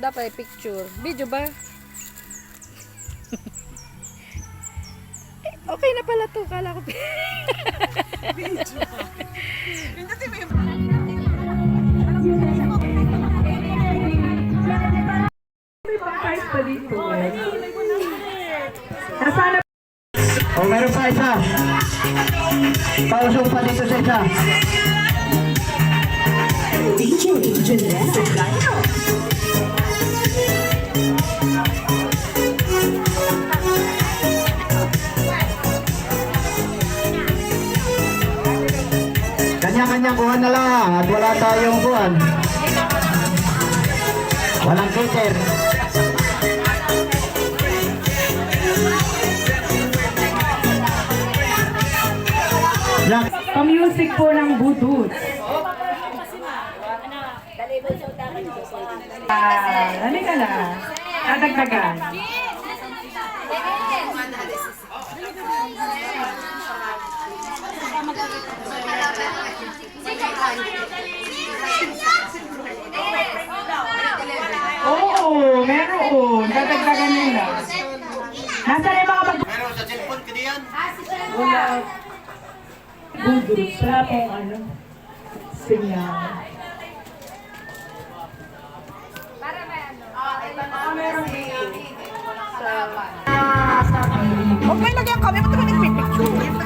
Dapat picture. Video ba? Okay na pala to. Kala ko. Video. May pang-price pa dito. Nasaan na? O, meron pa isa. Pausong pa dito sa isa. DJ Jeanette Sobrano. Kanya-kanya kuha na lang at wala tayong kuhan. Walang cater. Pa-music po ng Budut. Ano ka na? Tatagtagan. Oo, meron. Tatagtagan nila. Nasaan yung mga Meron sa cellphone ka diyan? wala. Budut. Wala pong ano. Sinyal. Huwag may lagyan kami, ba't kami nagpipicture?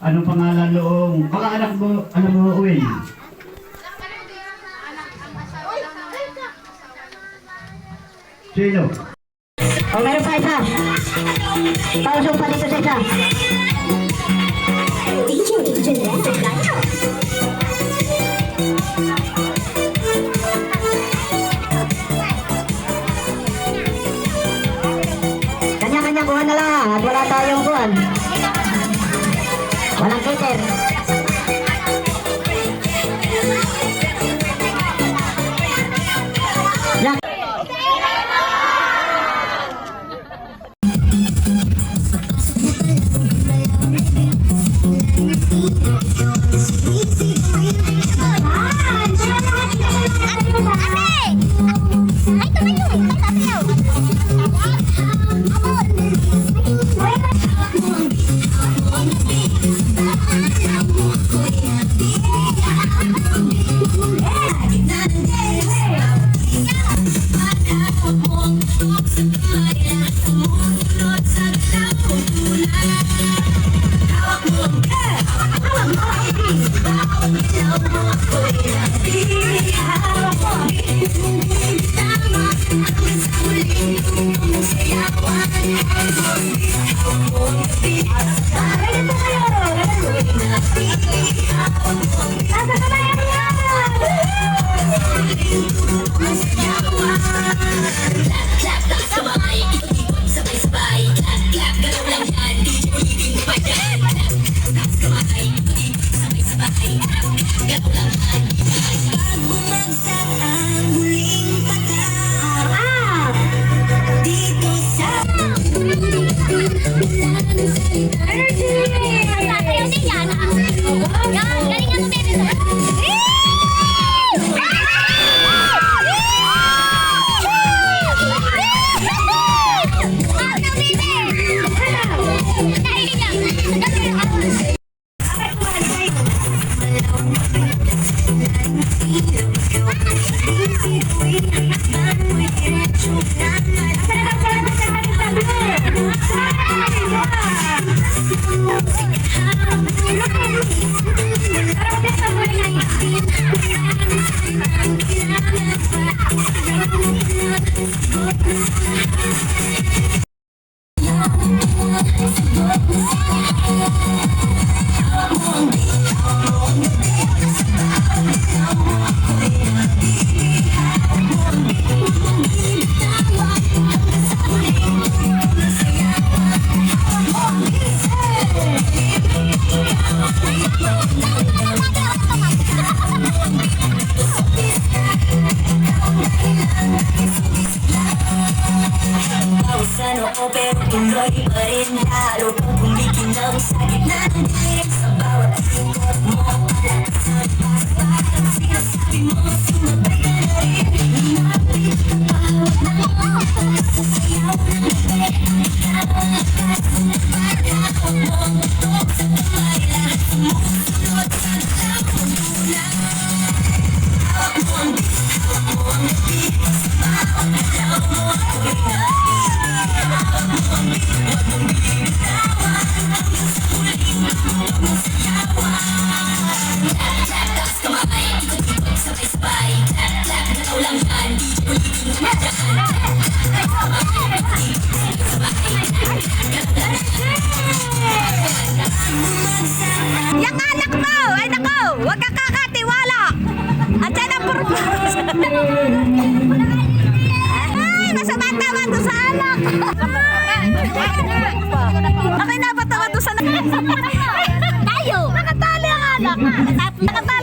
Anong pangalan noong? Baka anak mo, ano mo uwi? Sino? O, meron pa isa. Pausong pa dito sa isa. DJ Jeanette Sobrano. Kanya-kanya kuha na lang at wala tayong kuhan. Walang cater. Para mo pero tuloy pa rin lalo kang kumikinang sa gitna ng dilim sa bawat ikot mo. Palakasan parang sinasabi mo sumabay ka na rin. Lumapit ka pa hawak na mo sa sayaw ng gabi. Ikaw ang nagkasunod para ako mong tutok sa kamay. Lahat sumusunod sa galaw mo muna. Hawak mo ang beat, hawak mo ang beat. Sa bawat galaw mo ako'y naiinig. Hawak mo ang beat, huwag mong bibitawan. Hanggang sa huling tumunog mo sa yawan. Clap, clap, taas kamay. Ikot-ikot, sabay-sabay. Clap, clap, galaw lang yan. DJ ulitin mo na dyan. Clap, clap, kamay. Ikot-ikot, sabay-sabay. Yung anak mo! Ay nako! Huwag ka kakatiwala! At yan ang purpose! Ay! Masama tama doon sa anak! Akin na ba tama doon sa anak? Tayo! Nakatali ang anak! Nakatali